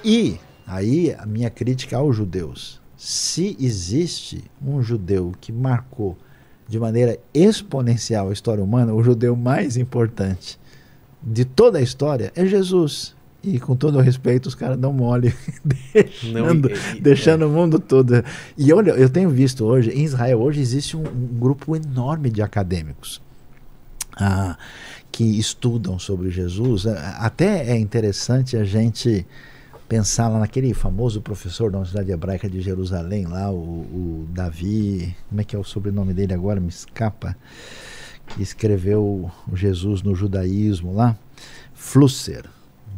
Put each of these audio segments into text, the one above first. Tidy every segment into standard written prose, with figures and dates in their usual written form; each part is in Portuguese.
E aí a minha crítica aos judeus. Se existe um judeu que marcou de maneira exponencial a história humana, o judeu mais importante de toda a história é Jesus. E com todo o respeito, os caras dão mole, deixando o mundo todo. E olha, eu tenho visto hoje, em Israel, hoje existe um grupo enorme de acadêmicos que estudam sobre Jesus. Até é interessante a gente pensar lá naquele famoso professor da Universidade Hebraica de Jerusalém, lá, o Davi, como é que é o sobrenome dele agora? Me escapa. Que escreveu o Jesus no judaísmo lá. Flusser.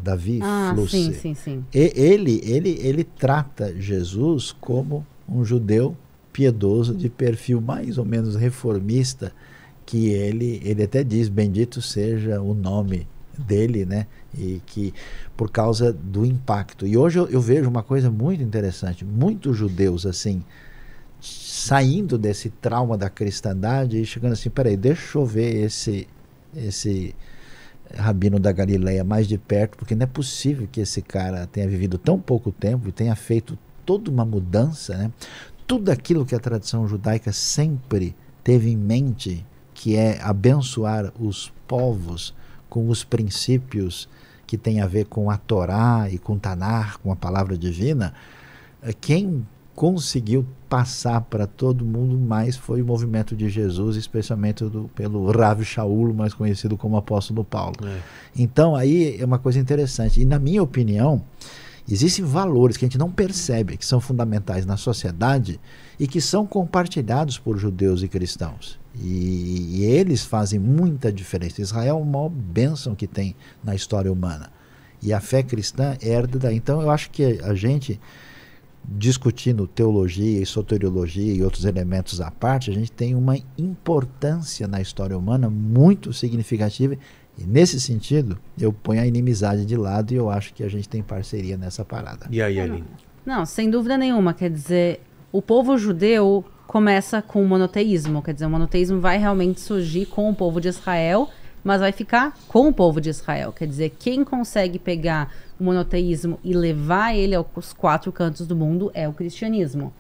Davi Flusser. Sim. Ele trata Jesus como um judeu piedoso de perfil mais ou menos reformista, que ele até diz, bendito seja o nome dele, né? E que por causa do impacto. E hoje eu vejo uma coisa muito interessante, muitos judeus assim saindo desse trauma da cristandade e chegando assim, peraí, deixa eu ver esse Rabino da Galileia mais de perto, porque não é possível que esse cara tenha vivido tão pouco tempo e tenha feito toda uma mudança, né? Tudo aquilo que a tradição judaica sempre teve em mente, que é abençoar os povos com os princípios que tem a ver com a Torá e com Tanar, com a palavra divina, quem conseguiu passar para todo mundo mais foi o movimento de Jesus, especialmente pelo Rav Shaul, mais conhecido como apóstolo Paulo. Então aí é uma coisa interessante, e na minha opinião existem valores que a gente não percebe, que são fundamentais na sociedade e que são compartilhados por judeus e cristãos, e eles fazem muita diferença. Israel é a maior bênção que tem na história humana, e a fé cristã herda daí. Então eu acho que a gente, discutindo teologia e soteriologia e outros elementos à parte, a gente tem uma importância na história humana muito significativa, e nesse sentido eu ponho a inimizade de lado e eu acho que a gente tem parceria nessa parada. E aí, Aline? Não, sem dúvida nenhuma. Quer dizer, o povo judeu começa com o monoteísmo, quer dizer, o monoteísmo vai realmente surgir com o povo de Israel, mas vai ficar com o povo de Israel. Quer dizer, quem consegue pegar o monoteísmo e levar ele aos 4 cantos do mundo é o cristianismo.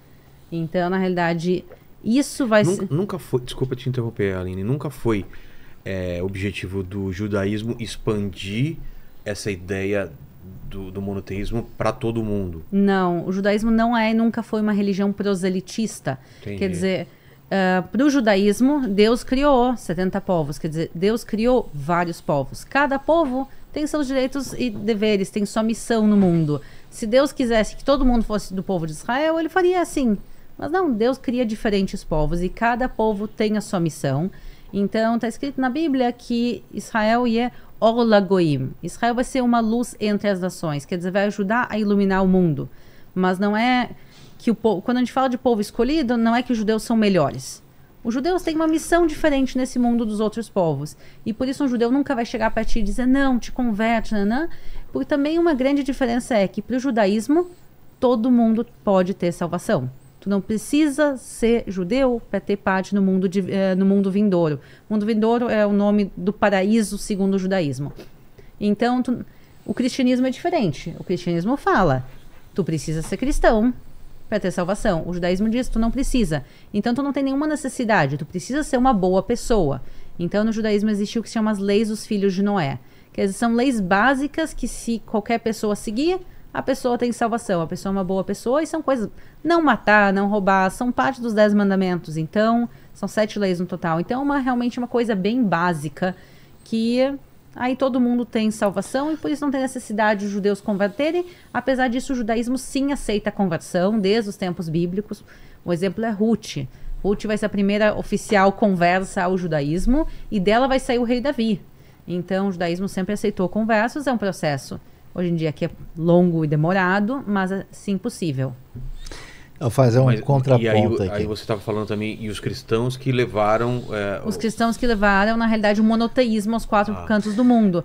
Então, na realidade, isso vai ser... Nunca foi, desculpa te interromper, Aline, nunca foi objetivo do judaísmo expandir essa ideia do monoteísmo para todo mundo? Não, o judaísmo não é e nunca foi uma religião proselitista. Entendi. Quer dizer, para o judaísmo, Deus criou 70 povos. Quer dizer, Deus criou vários povos. Cada povo tem seus direitos e deveres, tem sua missão no mundo. Se Deus quisesse que todo mundo fosse do povo de Israel, ele faria assim. Mas não, Deus cria diferentes povos e cada povo tem a sua missão. Então, está escrito na Bíblia que Israel é Or Lagoim. Israel vai ser uma luz entre as nações, quer dizer, vai ajudar a iluminar o mundo. Mas não é que o povo, quando a gente fala de povo escolhido, não é que os judeus são melhores. Os judeus têm uma missão diferente nesse mundo dos outros povos. E por isso um judeu nunca vai chegar para ti e dizer, não, te converte, né? Porque também uma grande diferença é que para o judaísmo, todo mundo pode ter salvação. Tu não precisa ser judeu para ter parte no mundo vindouro. O mundo vindouro é o nome do paraíso segundo o judaísmo. Então, o cristianismo é diferente. O cristianismo fala, tu precisa ser cristão para ter salvação. O judaísmo diz, tu não precisa. Então, tu não tem nenhuma necessidade. Tu precisa ser uma boa pessoa. Então, no judaísmo existe o que se chama as leis dos filhos de Noé. Quer dizer, são leis básicas que se qualquer pessoa seguir, a pessoa tem salvação, a pessoa é uma boa pessoa, e são coisas, não matar, não roubar, são parte dos 10 mandamentos, então, são 7 leis no total. Então, realmente uma coisa bem básica, que aí todo mundo tem salvação, e por isso não tem necessidade de os judeus converterem. Apesar disso, o judaísmo sim aceita a conversão, desde os tempos bíblicos. O exemplo é Ruth. Ruth vai ser a primeira oficial conversa ao judaísmo, e dela vai sair o rei Davi. Então, o judaísmo sempre aceitou conversas, é um processo hoje em dia aqui é longo e demorado, mas é sim possível. Eu vou fazer um contraponto aqui. Aí você estava falando também, e os cristãos que levaram... Os cristãos que levaram, na realidade, o monoteísmo aos 4 cantos do mundo.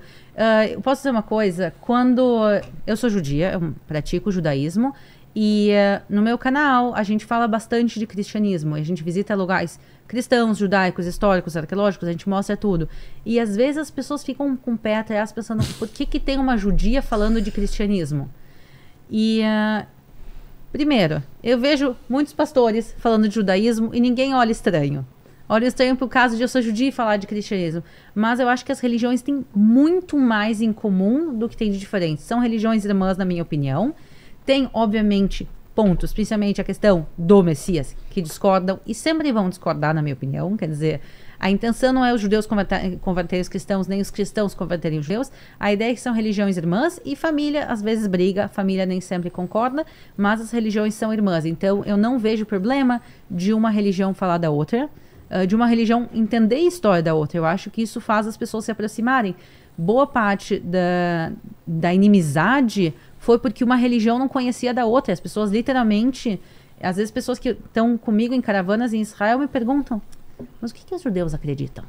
Eu posso dizer uma coisa? Quando eu sou judia, eu pratico o judaísmo, e no meu canal a gente fala bastante de cristianismo. A gente visita lugares cristãos, judaicos, históricos, arqueológicos, a gente mostra tudo. E às vezes as pessoas ficam com o pé atrás pensando, por que tem uma judia falando de cristianismo? E, primeiro, eu vejo muitos pastores falando de judaísmo e ninguém olha estranho. Olha estranho por causa de eu ser judia e falar de cristianismo. Mas eu acho que as religiões têm muito mais em comum do que tem de diferente. São religiões irmãs, na minha opinião. Tem, obviamente, pontos, principalmente a questão do Messias, que discordam e sempre vão discordar, na minha opinião. Quer dizer, a intenção não é os judeus converterem os cristãos, nem os cristãos converterem os judeus. A ideia é que são religiões irmãs e família, às vezes, briga. Família nem sempre concorda, mas as religiões são irmãs. Então, eu não vejo problema de uma religião falar da outra, de uma religião entender a história da outra. Eu acho que isso faz as pessoas se aproximarem. Boa parte da inimizade foi porque uma religião não conhecia da outra. As pessoas literalmente, às vezes pessoas que estão comigo em caravanas em Israel me perguntam, mas o que os judeus acreditam?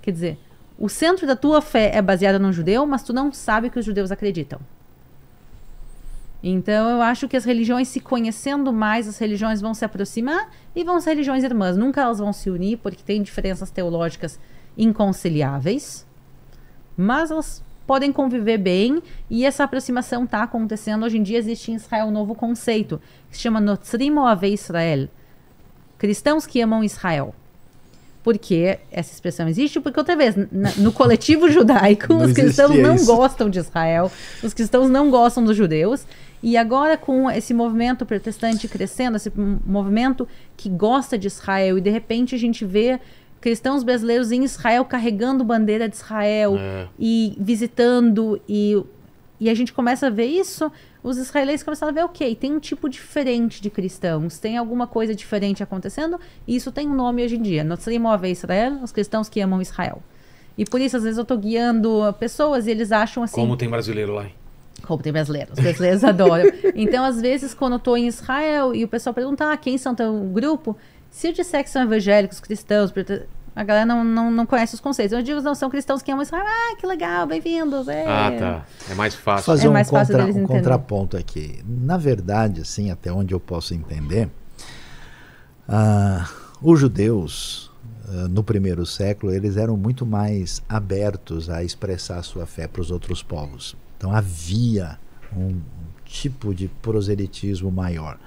Quer dizer, o centro da tua fé é baseado no judeu, mas tu não sabe o que os judeus acreditam. Então, eu acho que as religiões, se conhecendo mais, as religiões vão se aproximar e vão ser religiões irmãs. Nunca elas vão se unir, porque tem diferenças teológicas inconciliáveis, mas elas podem conviver bem e essa aproximação está acontecendo. Hoje em dia existe em Israel um novo conceito, que se chama Notzrim Ohavei Israel, cristãos que amam Israel. Por que essa expressão existe? Porque, outra vez, no coletivo judaico, os cristãos não gostam de Israel, os cristãos não gostam dos judeus, e agora com esse movimento protestante crescendo, esse movimento que gosta de Israel, e de repente a gente vê cristãos brasileiros em Israel carregando bandeira de Israel e visitando, e a gente começa a ver isso, os israelenses começaram a ver, ok, tem um tipo diferente de cristãos, tem alguma coisa diferente acontecendo, e isso tem um nome hoje em dia, Notzrim Ohavei Israel, os cristãos que amam Israel. E por isso, às vezes, eu estou guiando pessoas e eles acham assim... Como tem brasileiro lá, hein? Como tem brasileiros, os brasileiros adoram. Então, às vezes, quando eu estou em Israel e o pessoal pergunta, quem são teu grupo? Se eu disser que são evangélicos, cristãos, a galera não conhece os conceitos. Eu digo, não, são cristãos que amam Israel. Que legal, bem-vindos. Tá. É mais fácil. Fazer fácil um contraponto aqui. Na verdade, assim, até onde eu posso entender, os judeus, no primeiro século, eles eram muito mais abertos a expressar a sua fé para os outros povos. Então havia um tipo de proselitismo maior.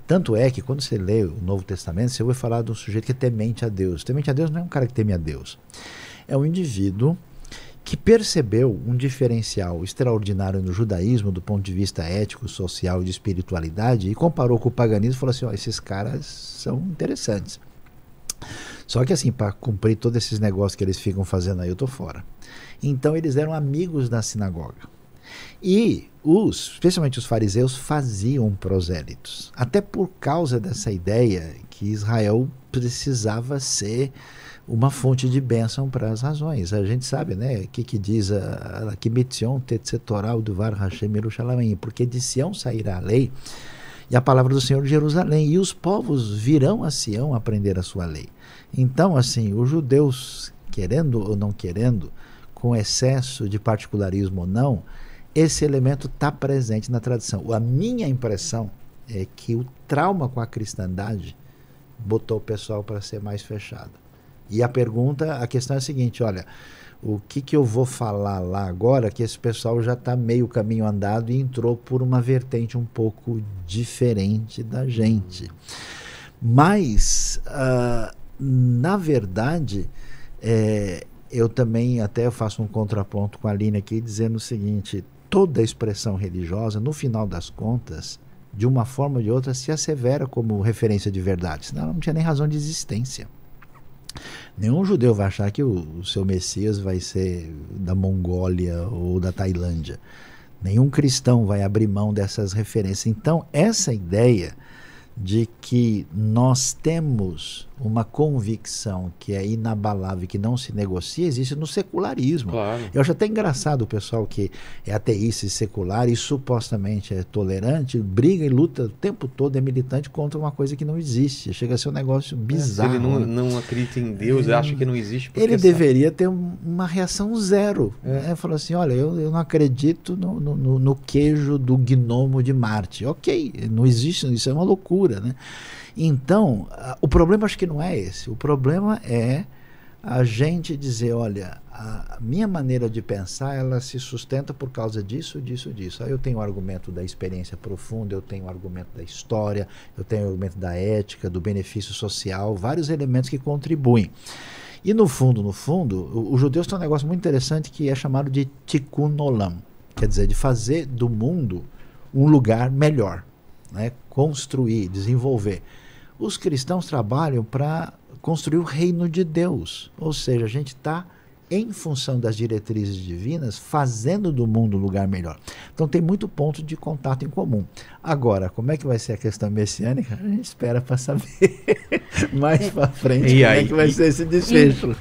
Tanto é que quando você lê o Novo Testamento, você vai falar de um sujeito que é temente a Deus. Temente a Deus não é um cara que teme a Deus. É um indivíduo que percebeu um diferencial extraordinário no judaísmo do ponto de vista ético, social e de espiritualidade e comparou com o paganismo e falou assim, esses caras são interessantes. Só que assim, para cumprir todos esses negócios que eles ficam fazendo aí, eu tô fora. Então eles eram amigos da sinagoga. E especialmente os fariseus faziam prosélitos, até por causa dessa ideia que Israel precisava ser uma fonte de bênção para as razões. A gente sabe, né, o que diz que Metzion Tetzetorah Uduvar Hashem Yerushalayim, porque de Sião sairá a lei e a palavra do Senhor de Jerusalém, e os povos virão a Sião aprender a sua lei. Então, assim, os judeus, querendo ou não querendo, com excesso de particularismo ou não, esse elemento está presente na tradição. A minha impressão é que o trauma com a cristandade botou o pessoal para ser mais fechado. E a questão é a seguinte, olha, o que eu vou falar lá agora, que esse pessoal já está meio caminho andado e entrou por uma vertente um pouco diferente da gente. Mas, na verdade, eu também até faço um contraponto com a Aline aqui, dizendo o seguinte, toda expressão religiosa, no final das contas, de uma forma ou de outra, se assevera como referência de verdade, senão ela não tinha nem razão de existência. Nenhum judeu vai achar que o seu Messias vai ser da Mongólia ou da Tailândia. Nenhum cristão vai abrir mão dessas referências. Então, essa ideia de que nós temos uma convicção que é inabalável, que não se negocia, existe no secularismo. Claro. Eu acho até engraçado o pessoal que é ateísta e secular e supostamente é tolerante, briga e luta o tempo todo, é militante contra uma coisa que não existe. Chega a ser um negócio bizarro. Se ele não acredita em Deus, acha que não existe. Ele deveria ter uma reação zero. Falou assim, olha, eu não acredito no queijo do gnomo de Marte. Ok, não existe, isso é uma loucura, né? Então, o problema acho que não é esse. O problema é a gente dizer, olha, a minha maneira de pensar, ela se sustenta por causa disso, disso, disso. Aí eu tenho o argumento da experiência profunda, eu tenho o argumento da história, eu tenho o argumento da ética, do benefício social, vários elementos que contribuem. E no fundo, os judeus têm um negócio muito interessante que é chamado de tikkun olam, quer dizer, de fazer do mundo um lugar melhor, né? Construir, desenvolver. Os cristãos trabalham para construir o reino de Deus, ou seja, a gente está, em função das diretrizes divinas, fazendo do mundo um lugar melhor. Então tem muito ponto de contato em comum. Agora, como é que vai ser a questão messiânica? A gente espera para saber mais para frente como é que vai ser esse desfecho.